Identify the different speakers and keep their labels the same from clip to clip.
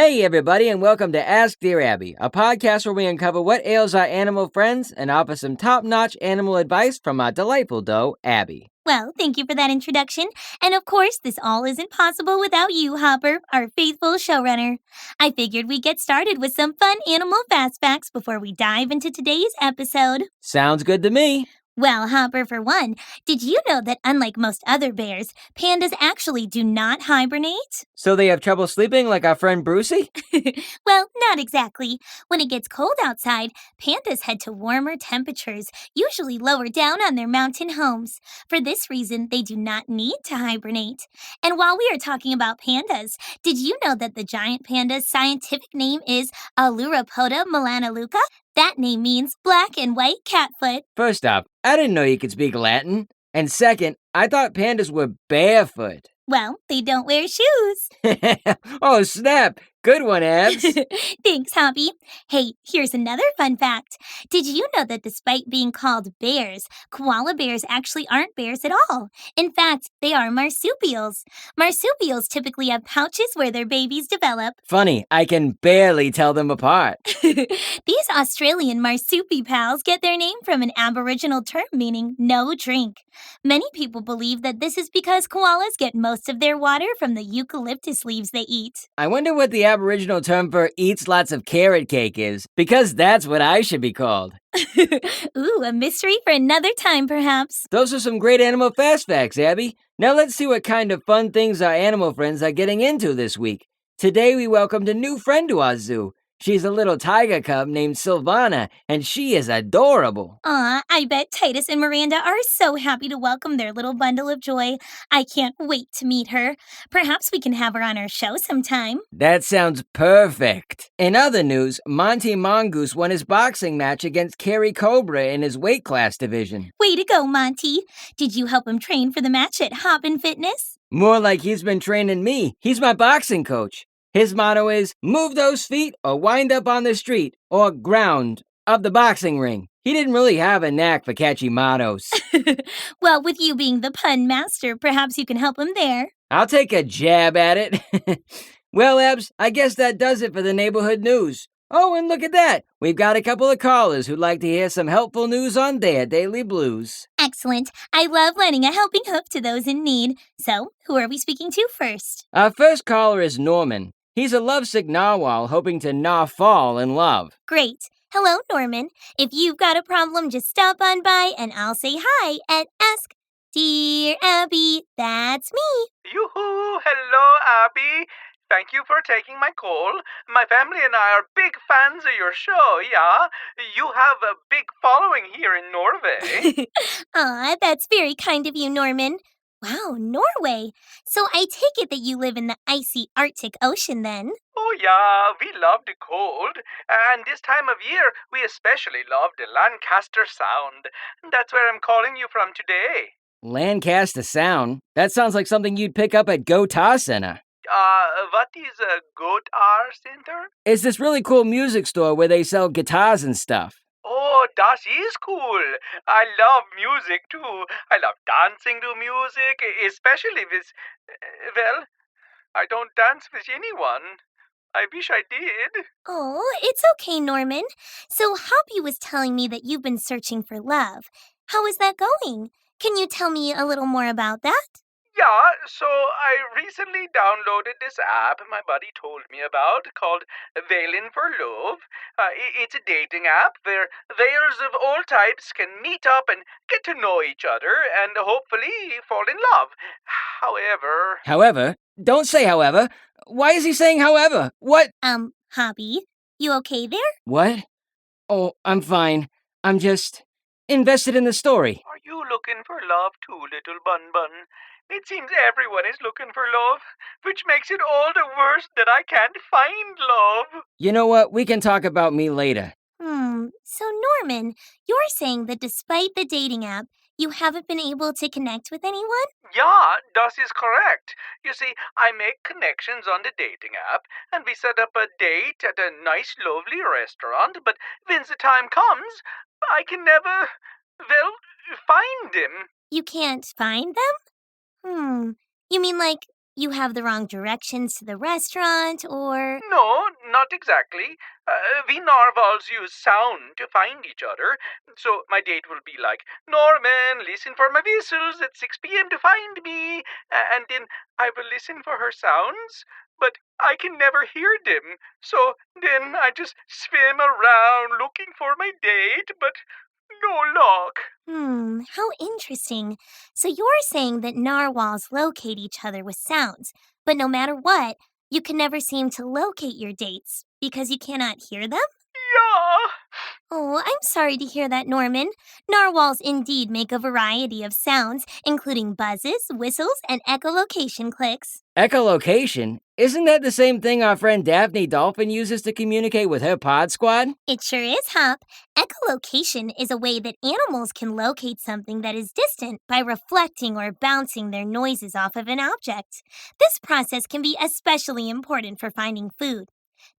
Speaker 1: Hey, everybody, and welcome to Ask Dear Abby, a podcast where we uncover what ails our animal friends and offer some top-notch animal advice from our delightful doe, Abby.
Speaker 2: Well, thank you for that introduction. And of course, this all isn't possible without you, Hopper, our faithful showrunner. I figured we'd get started with some fun animal fast facts before we dive into today's episode.
Speaker 1: Sounds good to me.
Speaker 2: Well, Hopper, for one, did you know that unlike most other bears, pandas actually do not hibernate?
Speaker 1: So they have trouble sleeping like our friend Brucey?
Speaker 2: Well, not exactly. When it gets cold outside, pandas head to warmer temperatures, usually lower down on their mountain homes. For this reason, they do not need to hibernate. And while we are talking about pandas, did you know that the giant panda's scientific name is Aluropoda melanaluca? That name means black and white catfoot.
Speaker 1: First off, I didn't know you could speak Latin. And second, I thought pandas were barefoot.
Speaker 2: Well, they don't wear shoes.
Speaker 1: Oh, snap! Good one, Abs.
Speaker 2: Thanks, Hobby. Hey, here's another fun fact. Did you know that despite being called bears, koala bears actually aren't bears at all? In fact, they are marsupials. Marsupials typically have pouches where their babies develop.
Speaker 1: Funny, I can barely tell them apart.
Speaker 2: These Australian marsupipals get their name from an Aboriginal term meaning no drink. Many people believe that this is because koalas get most of their water from the eucalyptus leaves they eat.
Speaker 1: I wonder what the Aboriginal term for eats lots of carrot cake is, because that's what I should be called.
Speaker 2: Ooh, a mystery for another time, perhaps.
Speaker 1: Those are some great animal fast facts, Abby. Now let's see what kind of fun things our animal friends are getting into this week. Today we welcomed a new friend to our zoo. She's a little tiger cub named Silvana, and she is adorable.
Speaker 2: Aw, I bet Titus and Miranda are so happy to welcome their little bundle of joy. I can't wait to meet her. Perhaps we can have her on our show sometime.
Speaker 1: That sounds perfect. In other news, Monty Mongoose won his boxing match against Kerry Cobra in his weight class division.
Speaker 2: Way to go, Monty. Did you help him train for the match at Hoppin' Fitness?
Speaker 1: More like he's been training me. He's my boxing coach. His motto is, move those feet or wind up on the street, or ground, of the boxing ring. He didn't really have a knack for catchy mottos.
Speaker 2: Well, with you being the pun master, perhaps you can help him there.
Speaker 1: I'll take a jab at it. Well, Ebs, I guess that does it for the neighborhood news. Oh, and look at that. We've got a couple of callers who'd like to hear some helpful news on their daily blues.
Speaker 2: Excellent. I love lending a helping hook to those in need. So, who are we speaking to first?
Speaker 1: Our first caller is Norman. He's a lovesick narwhal hoping to nar-fall in love.
Speaker 2: Great. Hello, Norman. If you've got a problem, just stop on by and I'll say hi and ask, Dear Abby, that's me.
Speaker 3: Yoo-hoo! Hello, Abby. Thank you for taking my call. My family and I are big fans of your show, yeah? You have a big following here in Norway.
Speaker 2: Aw, that's very kind of you, Norman. Wow, Norway. So I take it that you live in the icy Arctic Ocean then?
Speaker 3: Oh, yeah, we love the cold. And this time of year, we especially love the Lancaster Sound. That's where I'm calling you from today.
Speaker 1: Lancaster Sound? That sounds like something you'd pick up at Guitar Center.
Speaker 3: What is a Guitar Center?
Speaker 1: It's this really cool music store where they sell guitars and stuff.
Speaker 3: Oh, that is cool. I love music too. I love dancing to music, especially with, well, I don't dance with anyone. I wish I did.
Speaker 2: Oh, it's okay, Norman. So Hoppy was telling me that you've been searching for love. How is that going? Can you tell me a little more about that?
Speaker 3: Yeah, so I recently downloaded this app my buddy told me about called Valen for Love. It's a dating app where theirs of all types can meet up and get to know each other and hopefully fall in love. However...
Speaker 1: However? Don't say however. Why is he saying however? What?
Speaker 2: Hoppy, you okay there?
Speaker 1: What? Oh, I'm fine. I'm just invested in the story.
Speaker 3: Are you looking for love too, little Bun Bun? It seems everyone is looking for love, which makes it all the worse that I can't find love.
Speaker 1: You know what? We can talk about me later.
Speaker 2: So Norman, you're saying that despite the dating app, you haven't been able to connect with anyone?
Speaker 3: Yeah, das is correct. You see, I make connections on the dating app, and we set up a date at a nice, lovely restaurant, but when the time comes, I can never, well, find him.
Speaker 2: You can't find them? You mean like you have the wrong directions to the restaurant, or...
Speaker 3: No, not exactly. We narwhals use sound to find each other. So my date will be like, Norman, listen for my whistles at 6 p.m. to find me. And then I will listen for her sounds, but I can never hear them. So then I just swim around looking for my date, but no luck.
Speaker 2: How interesting. So you're saying that narwhals locate each other with sounds, but no matter what, you can never seem to locate your dates because you cannot hear them?
Speaker 3: Yeah.
Speaker 2: Oh, I'm sorry to hear that, Norman. Narwhals indeed make a variety of sounds, including buzzes, whistles, and echolocation clicks.
Speaker 1: Echolocation? Isn't that the same thing our friend Daphne Dolphin uses to communicate with her pod squad?
Speaker 2: It sure is, Hop. Echolocation is a way that animals can locate something that is distant by reflecting or bouncing their noises off of an object. This process can be especially important for finding food.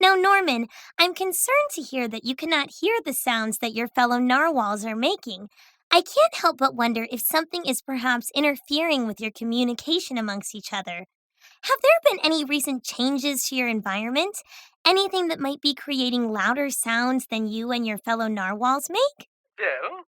Speaker 2: Now, Norman, I'm concerned to hear that you cannot hear the sounds that your fellow narwhals are making. I can't help but wonder if something is perhaps interfering with your communication amongst each other. Have there been any recent changes to your environment? Anything that might be creating louder sounds than you and your fellow narwhals make?
Speaker 3: Well,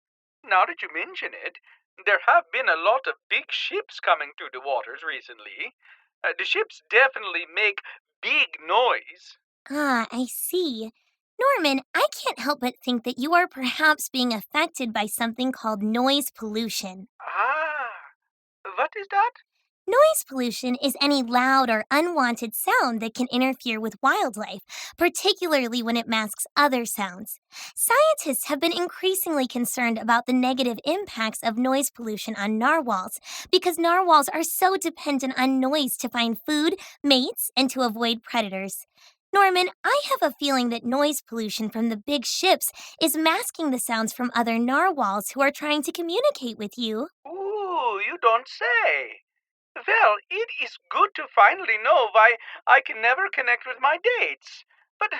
Speaker 3: now that you mention it, there have been a lot of big ships coming through the waters recently. The ships definitely make big noise.
Speaker 2: Ah, I see. Norman, I can't help but think that you are perhaps being affected by something called noise pollution.
Speaker 3: Ah, what is that?
Speaker 2: Noise pollution is any loud or unwanted sound that can interfere with wildlife, particularly when it masks other sounds. Scientists have been increasingly concerned about the negative impacts of noise pollution on narwhals because narwhals are so dependent on noise to find food, mates, and to avoid predators. Norman, I have a feeling that noise pollution from the big ships is masking the sounds from other narwhals who are trying to communicate with you.
Speaker 3: Ooh, you don't say. Well, it is good to finally know why I can never connect with my dates. But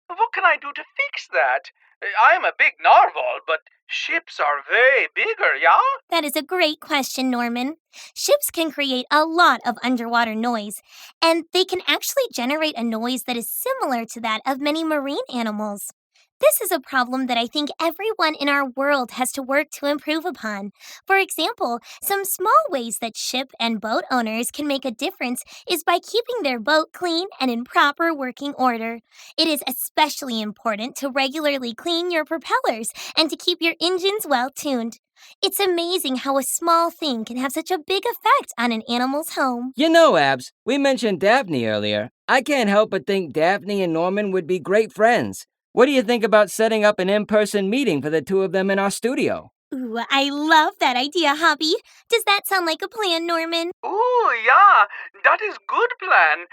Speaker 3: what can I do to fix that? I am a big narwhal, but ships are way bigger, yeah?
Speaker 2: That is a great question, Norman. Ships can create a lot of underwater noise, and they can actually generate a noise that is similar to that of many marine animals. This is a problem that I think everyone in our world has to work to improve upon. For example, some small ways that ship and boat owners can make a difference is by keeping their boat clean and in proper working order. It is especially important to regularly clean your propellers and to keep your engines well tuned. It's amazing how a small thing can have such a big effect on an animal's home.
Speaker 1: You know, Abs, we mentioned Daphne earlier. I can't help but think Daphne and Norman would be great friends. What do you think about setting up an in-person meeting for the two of them in our studio?
Speaker 2: Ooh, I love that idea, Hobby. Does that sound like a plan, Norman?
Speaker 3: Ooh, yeah, that is good plan.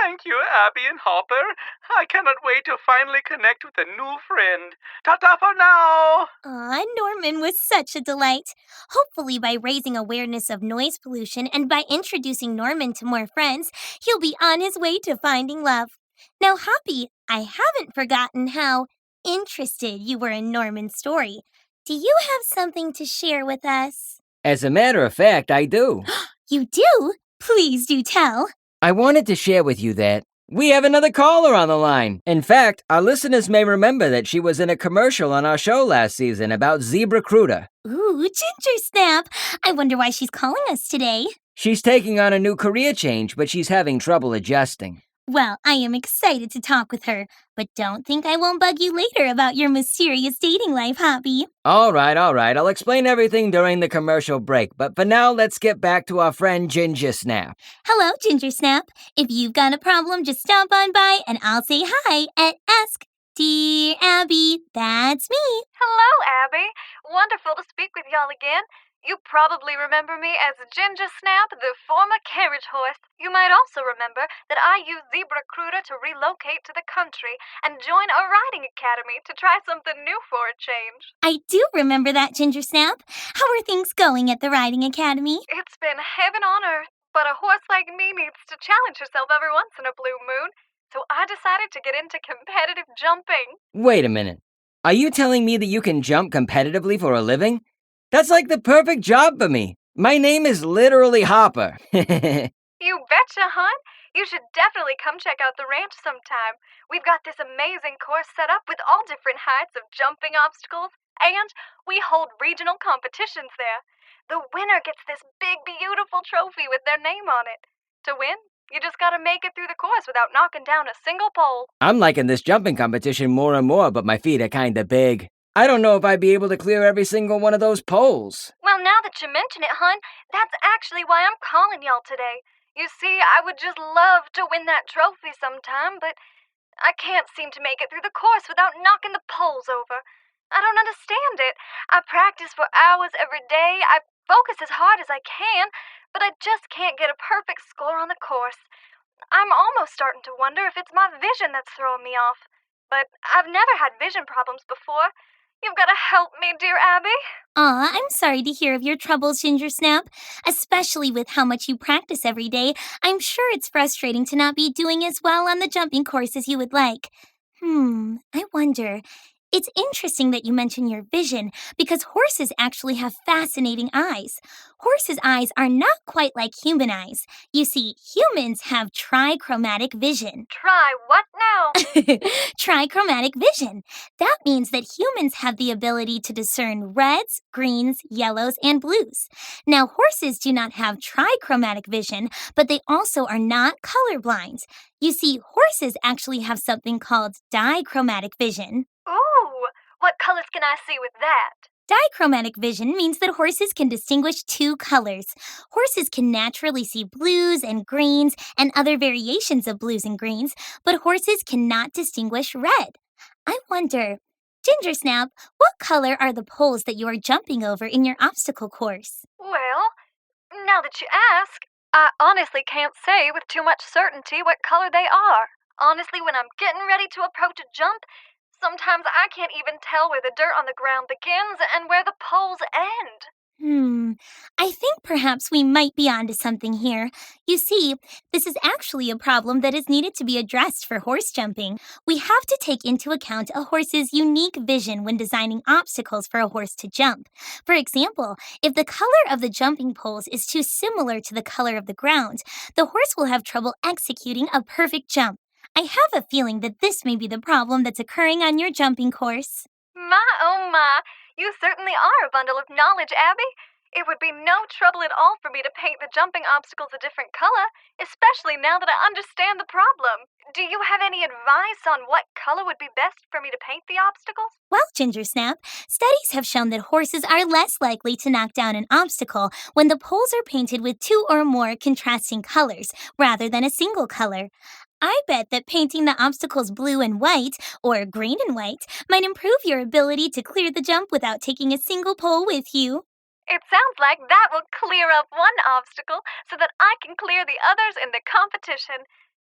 Speaker 3: Thank you, Abby and Hopper. I cannot wait to finally connect with a new friend. Ta-ta for now!
Speaker 2: Aw, Norman was such a delight. Hopefully, by raising awareness of noise pollution and by introducing Norman to more friends, he'll be on his way to finding love. Now, Hoppy, I haven't forgotten how interested you were in Norman's story. Do you have something to share with us?
Speaker 1: As a matter of fact, I do.
Speaker 2: You do? Please do tell.
Speaker 1: I wanted to share with you that we have another caller on the line. In fact, our listeners may remember that she was in a commercial on our show last season about Zebra Cruda.
Speaker 2: Ooh, Ginger Snap! I wonder why she's calling us today.
Speaker 1: She's taking on a new career change, but she's having trouble adjusting.
Speaker 2: Well, I am excited to talk with her, but don't think I won't bug you later about your mysterious dating life, Hoppy.
Speaker 1: All right. I'll explain everything during the commercial break, but for now, let's get back to our friend Ginger Snap.
Speaker 2: Hello, Ginger Snap. If you've got a problem, just stop on by and I'll say hi and ask, Dear Abby, that's me.
Speaker 4: Hello, Abby. Wonderful to speak with y'all again. You probably remember me as Ginger Snap, the former carriage horse. You might also remember that I used Zebra Cruda to relocate to the country and join a riding academy to try something new for a change.
Speaker 2: I do remember that, Ginger Snap. How are things going at the riding academy?
Speaker 4: It's been heaven on earth, but a horse like me needs to challenge herself every once in a blue moon. So I decided to get into competitive jumping.
Speaker 1: Wait a minute. Are you telling me that you can jump competitively for a living? That's like the perfect job for me. My name is literally Hopper.
Speaker 4: You betcha, hon. You should definitely come check out the ranch sometime. We've got this amazing course set up with all different heights of jumping obstacles, and we hold regional competitions there. The winner gets this big, beautiful trophy with their name on it. To win, you just gotta make it through the course without knocking down a single pole.
Speaker 1: I'm liking this jumping competition more and more, but my feet are kinda big. I don't know if I'd be able to clear every single one of those poles.
Speaker 4: Well, now that you mention it, hon, that's actually why I'm calling y'all today. You see, I would just love to win that trophy sometime, but I can't seem to make it through the course without knocking the poles over. I don't understand it. I practice for hours every day. I focus as hard as I can, but I just can't get a perfect score on the course. I'm almost starting to wonder if it's my vision that's throwing me off. But I've never had vision problems before. You've got to help me, dear Abby.
Speaker 2: Aw, I'm sorry to hear of your troubles, Ginger Snap. Especially with how much you practice every day, I'm sure it's frustrating to not be doing as well on the jumping course as you would like. I wonder. It's interesting that you mention your vision because horses actually have fascinating eyes. Horses' eyes are not quite like human eyes. You see, humans have trichromatic vision.
Speaker 4: Try what now?
Speaker 2: Trichromatic vision. That means that humans have the ability to discern reds, greens, yellows, and blues. Now, horses do not have trichromatic vision, but they also are not colorblind. You see, horses actually have something called dichromatic vision.
Speaker 4: Ooh, what colors can I see with that?
Speaker 2: Dichromatic vision means that horses can distinguish two colors. Horses can naturally see blues and greens and other variations of blues and greens, but horses cannot distinguish red. I wonder, Ginger Snap, what color are the poles that you are jumping over in your obstacle course?
Speaker 4: Well, now that you ask, I honestly can't say with too much certainty what color they are. Honestly, when I'm getting ready to approach a jump, sometimes I can't even tell where the dirt on the ground begins and where the poles end.
Speaker 2: I think perhaps we might be onto something here. You see, this is actually a problem that is needed to be addressed for horse jumping. We have to take into account a horse's unique vision when designing obstacles for a horse to jump. For example, if the color of the jumping poles is too similar to the color of the ground, the horse will have trouble executing a perfect jump. I have a feeling that this may be the problem that's occurring on your jumping course.
Speaker 4: My, oh my, you certainly are a bundle of knowledge, Abby. It would be no trouble at all for me to paint the jumping obstacles a different color, especially now that I understand the problem. Do you have any advice on what color would be best for me to paint the obstacles?
Speaker 2: Well, Ginger Snap, studies have shown that horses are less likely to knock down an obstacle when the poles are painted with two or more contrasting colors rather than a single color. I bet that painting the obstacles blue and white, or green and white, might improve your ability to clear the jump without taking a single pole with you.
Speaker 4: It sounds like that will clear up one obstacle so that I can clear the others in the competition.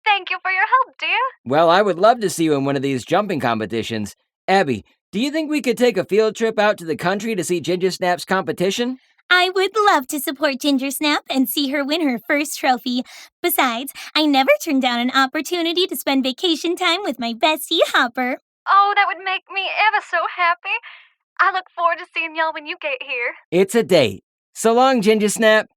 Speaker 4: Thank you for your help, dear.
Speaker 1: Well, I would love to see you in one of these jumping competitions. Abby, do you think we could take a field trip out to the country to see Ginger Snap's competition?
Speaker 2: I would love to support Ginger Snap and see her win her first trophy. Besides, I never turned down an opportunity to spend vacation time with my bestie, Hopper.
Speaker 4: Oh, that would make me ever so happy. I look forward to seeing y'all when you get here.
Speaker 1: It's a date. So long, Ginger Snap.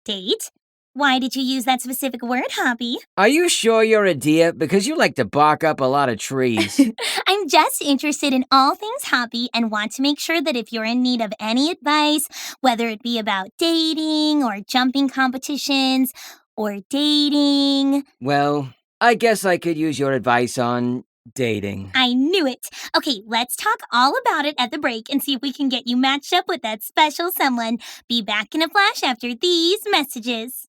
Speaker 2: Date? Why did you use that specific word, Hoppy?
Speaker 1: Are you sure you're a deer? Because you like to bark up a lot of trees.
Speaker 2: I'm just interested in all things Hoppy and want to make sure that if you're in need of any advice, whether it be about dating or jumping competitions or dating...
Speaker 1: Well, I guess I could use your advice on dating.
Speaker 2: I knew it. Okay, let's talk all about it at the break and see if we can get you matched up with that special someone. Be back in a flash after these messages.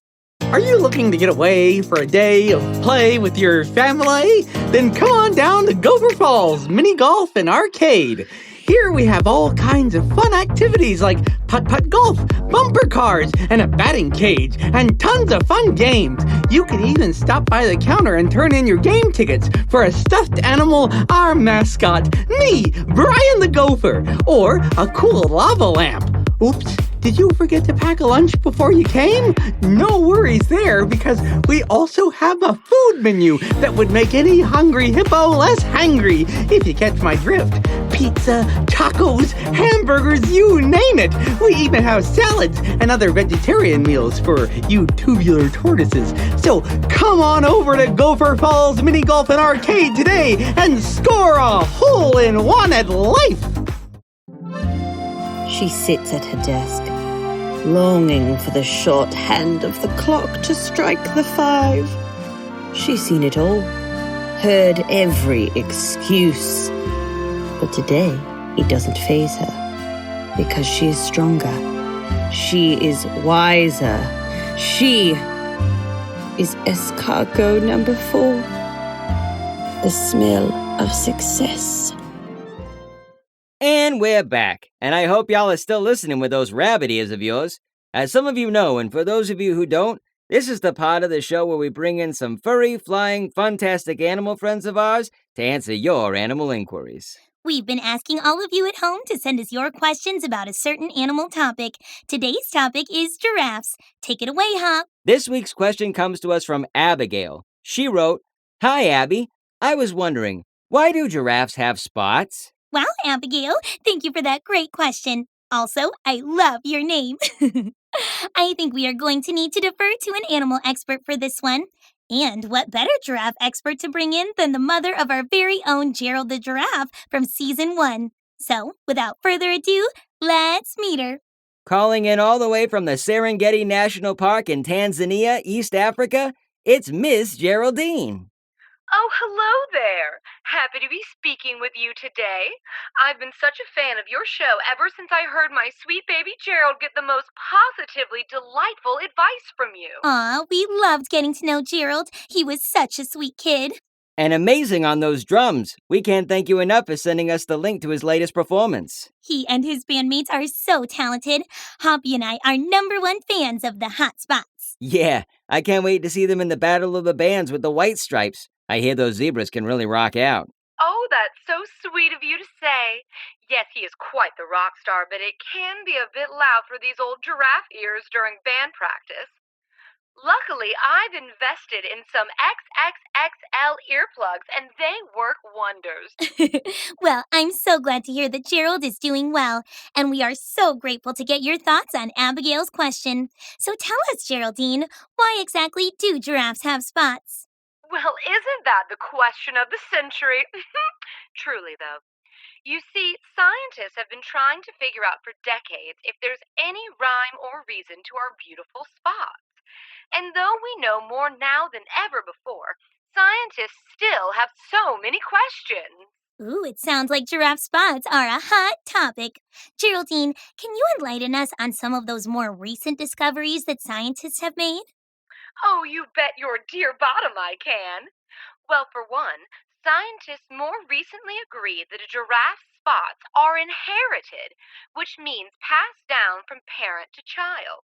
Speaker 5: Are you looking to get away for a day of play with your family? Then come on down to Gopher Falls Mini Golf and Arcade. Here we have all kinds of fun activities like putt-putt golf, bumper cars, and a batting cage, and tons of fun games. You can even stop by the counter and turn in your game tickets for a stuffed animal, our mascot, me, Brian the Gopher, or a cool lava lamp. Oops, did you forget to pack a lunch before you came? No worries there, because we also have a food menu that would make any hungry hippo less hangry, if you catch my drift. pizza, tacos, hamburgers, you name it. We even have salads and other vegetarian meals for you tubular tortoises. So come on over to Gopher Falls Mini Golf and Arcade today and score a hole-in-one at life.
Speaker 6: She sits at her desk, longing for the short hand of the clock to strike the 5. She's seen it all, heard every excuse. But today, it doesn't faze her, because she is stronger. She is wiser. She is escargot number 4. The smell of success.
Speaker 1: And we're back, and I hope y'all are still listening with those rabbit ears of yours. As some of you know, and for those of you who don't, this is the part of the show where we bring in some furry, flying, fantastic animal friends of ours to answer your animal inquiries.
Speaker 2: We've been asking all of you at home to send us your questions about a certain animal topic. Today's topic is giraffes. Take it away, Hop.
Speaker 1: This week's question comes to us from Abigail. She wrote, "Hi, Abby. I was wondering, why do giraffes have spots?"
Speaker 2: Wow, Abigail, thank you for that great question. Also, I love your name. I think we are going to need to defer to an animal expert for this one. And what better giraffe expert to bring in than the mother of our very own Gerald the Giraffe from Season 1. So, without further ado, let's meet her.
Speaker 1: Calling in all the way from the Serengeti National Park in Tanzania, East Africa, it's Miss Geraldine.
Speaker 4: Oh, hello there. Happy to be speaking with you today. I've been such a fan of your show ever since I heard my sweet baby Gerald get the most positively delightful advice from you.
Speaker 2: Aw, we loved getting to know Gerald. He was such a sweet kid.
Speaker 1: And amazing on those drums. We can't thank you enough for sending us the link to his latest performance.
Speaker 2: He and his bandmates are so talented. Hoppy and I are #1 fans of the Hot Spots.
Speaker 1: Yeah, I can't wait to see them in the Battle of the Bands with the White Stripes. I hear those zebras can really rock out.
Speaker 4: Oh, that's so sweet of you to say. Yes, he is quite the rock star, but it can be a bit loud for these old giraffe ears during band practice. Luckily, I've invested in some XXXL earplugs, and they work wonders.
Speaker 2: Well, I'm so glad to hear that Gerald is doing well, and we are so grateful to get your thoughts on Abigail's question. So tell us, Geraldine, why exactly do giraffes have spots?
Speaker 4: Well, isn't that the question of the century? Truly, though. You see, scientists have been trying to figure out for decades if there's any rhyme or reason to our beautiful spots. And though we know more now than ever before, scientists still have so many questions.
Speaker 2: Ooh, it sounds like giraffe spots are a hot topic. Geraldine, can you enlighten us on some of those more recent discoveries that scientists have made?
Speaker 4: Oh, you bet your dear bottom I can. Well, for one, scientists more recently agreed that a giraffe's spots are inherited, which means passed down from parent to child.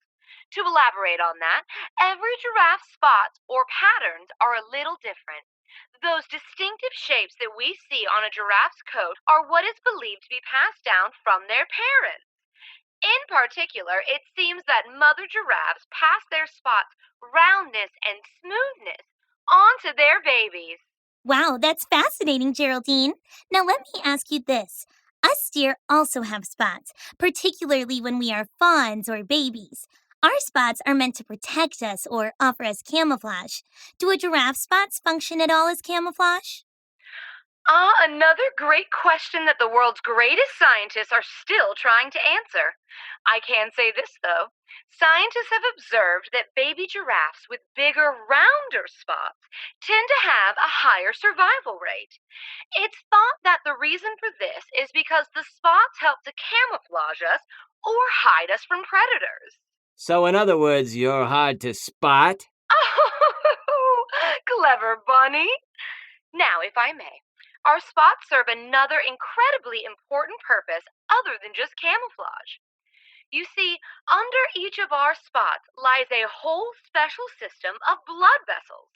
Speaker 4: To elaborate on that, every giraffe's spots or patterns are a little different. Those distinctive shapes that we see on a giraffe's coat are what is believed to be passed down from their parents. In particular, it seems that mother giraffes pass their spots, roundness, and smoothness onto their babies.
Speaker 2: Wow, that's fascinating, Geraldine. Now let me ask you this. Us deer also have spots, particularly when we are fawns or babies. Our spots are meant to protect us or offer us camouflage. Do a giraffe's spots function at all as camouflage?
Speaker 4: Another great question that the world's greatest scientists are still trying to answer. I can say this, though. Scientists have observed that baby giraffes with bigger, rounder spots tend to have a higher survival rate. It's thought that the reason for this is because the spots help to camouflage us or hide us from predators.
Speaker 1: So in other words, you're hard to spot?
Speaker 4: Oh, clever bunny. Now, if I may, our spots serve another incredibly important purpose other than just camouflage. You see, under each of our spots lies a whole special system of blood vessels.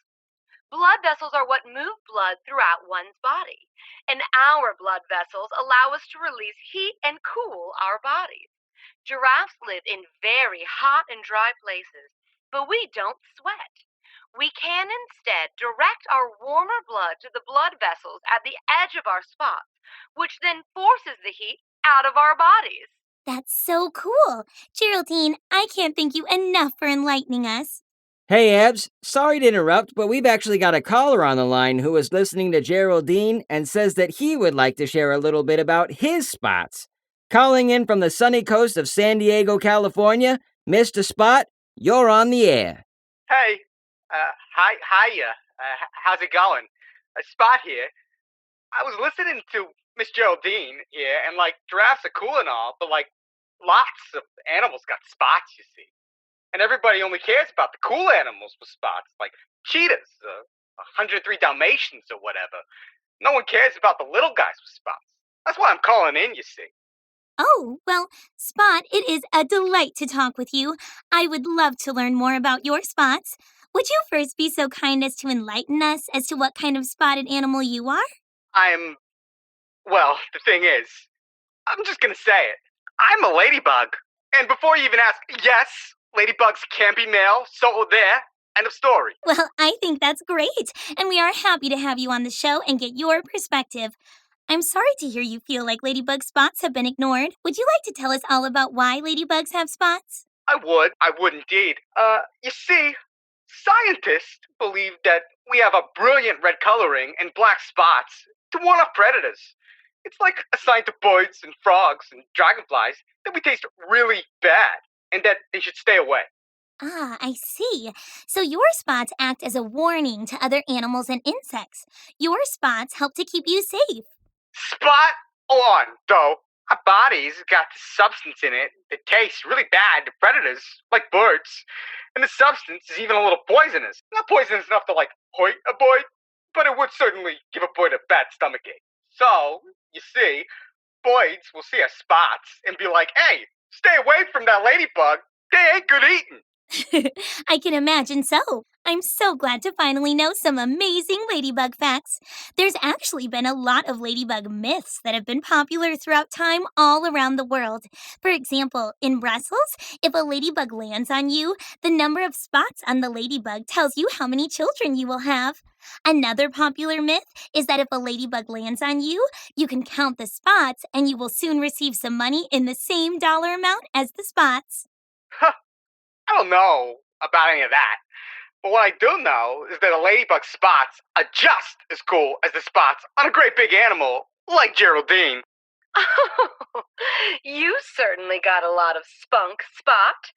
Speaker 4: Blood vessels are what move blood throughout one's body, and our blood vessels allow us to release heat and cool our bodies. Giraffes live in very hot and dry places, but we don't sweat. We can instead direct our warmer blood to the blood vessels at the edge of our spots, which then forces the heat out of our bodies.
Speaker 2: That's so cool. Geraldine, I can't thank you enough for enlightening us.
Speaker 1: Hey, Abs, sorry to interrupt, but we've actually got a caller on the line who is listening to Geraldine and says that he would like to share a little bit about his spots. Calling in from the sunny coast of San Diego, California, Mr. Spot, you're on the air.
Speaker 7: Hey, hiya. How's it going? Spot here. I was listening to Miss Geraldine here, and giraffes are cool and all, but lots of animals got spots, you see. And everybody only cares about the cool animals with spots, like cheetahs, 103 Dalmatians or whatever. No one cares about the little guys with spots. That's why I'm calling in, you see.
Speaker 2: Oh, well, Spot, it is a delight to talk with you. I would love to learn more about your spots. Would you first be so kind as to enlighten us as to what kind of spotted animal you are?
Speaker 7: Well, the thing is, I'm just gonna say it. I'm a ladybug. And before you even ask, yes, ladybugs can be male, so there, end of story.
Speaker 2: Well, I think that's great, and we are happy to have you on the show and get your perspective. I'm sorry to hear you feel like ladybug spots have been ignored. Would you like to tell us all about why ladybugs have spots?
Speaker 7: I would indeed. You see, scientists believe that we have a brilliant red coloring and black spots to warn off predators. It's like a sign to birds and frogs and dragonflies that we taste really bad and that they should stay away.
Speaker 2: Ah, I see. So your spots act as a warning to other animals and insects. Your spots help to keep you safe.
Speaker 7: Spot on, though. Our body's got this substance in it that tastes really bad to predators, like birds. And the substance is even a little poisonous. Not poisonous enough to, hurt a bird, but it would certainly give a bird a bad stomachache. So, you see, birds will see our spots and be like, hey, stay away from that ladybug. They ain't good eating.
Speaker 2: I can imagine so. I'm so glad to finally know some amazing ladybug facts. There's actually been a lot of ladybug myths that have been popular throughout time all around the world. For example, in Brussels, if a ladybug lands on you, the number of spots on the ladybug tells you how many children you will have. Another popular myth is that if a ladybug lands on you, you can count the spots and you will soon receive some money in the same dollar amount as the spots.
Speaker 7: I don't know about any of that. But what I do know is that a ladybug's spots are just as cool as the spots on a great big animal like Geraldine.
Speaker 4: Oh, you certainly got a lot of spunk, Spot.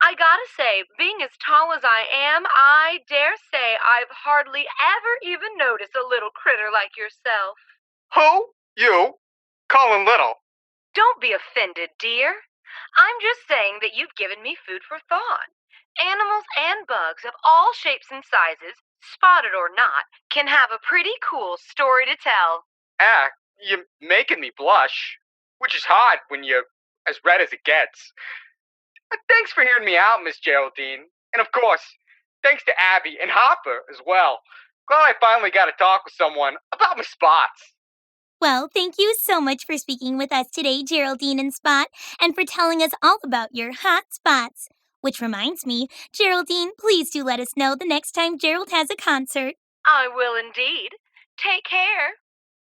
Speaker 4: I gotta say, being as tall as I am, I dare say I've hardly ever even noticed a little critter like yourself.
Speaker 7: Who? You? Colin Little.
Speaker 4: Don't be offended, dear. I'm just saying that you've given me food for thought. Animals and bugs of all shapes and sizes, spotted or not, can have a pretty cool story to tell.
Speaker 7: You're making me blush, which is hard when you're as red as it gets. Thanks for hearing me out, Miss Geraldine. And of course, thanks to Abby and Hopper as well. Glad I finally got to talk with someone about my spots.
Speaker 2: Well, thank you so much for speaking with us today, Geraldine and Spot, and for telling us all about your hot spots. Which reminds me, Geraldine, please do let us know the next time Gerald has a concert.
Speaker 4: I will indeed. Take care.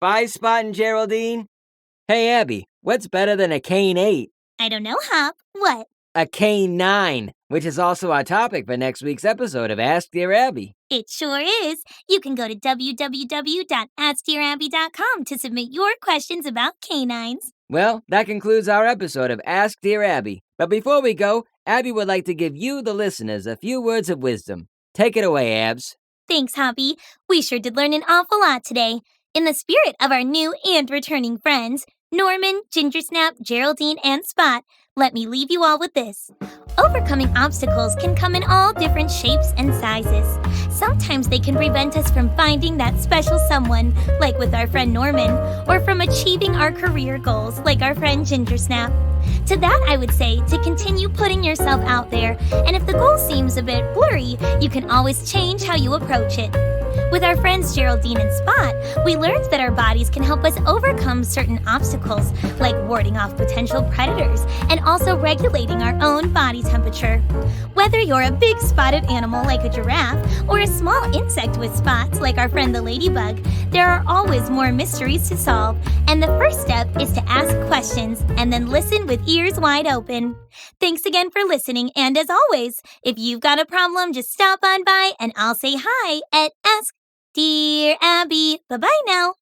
Speaker 1: Bye, Spot and Geraldine. Hey, Abby, what's better than a cane 8?
Speaker 2: I don't know, Hop. What?
Speaker 1: A cane 9, which is also our topic for next week's episode of Ask Dear Abby.
Speaker 2: It sure is. You can go to www.askdearabby.com to submit your questions about canines.
Speaker 1: Well, that concludes our episode of Ask Dear Abby. But before we go, Abby would like to give you, the listeners, a few words of wisdom. Take it away, Abs.
Speaker 2: Thanks, Hoppy. We sure did learn an awful lot today. In the spirit of our new and returning friends, Norman, Gingersnap, Geraldine, and Spot, let me leave you all with this. Overcoming obstacles can come in all different shapes and sizes. Sometimes they can prevent us from finding that special someone, like with our friend Norman, or from achieving our career goals, like our friend Gingersnap. To that, I would say to continue putting yourself out there, and if the goal seems a bit blurry, you can always change how you approach it. With our friends Geraldine and Spot, we learned that our bodies can help us overcome certain obstacles, like warding off potential predators and also regulating our own body temperature. Whether you're a big spotted animal like a giraffe or a small insect with spots like our friend the ladybug, there are always more mysteries to solve. And the first step is to ask questions and then listen with ears wide open. Thanks again for listening, and as always, if you've got a problem, just stop on by and I'll say hi at Ask Dear Abby. Bye-bye now.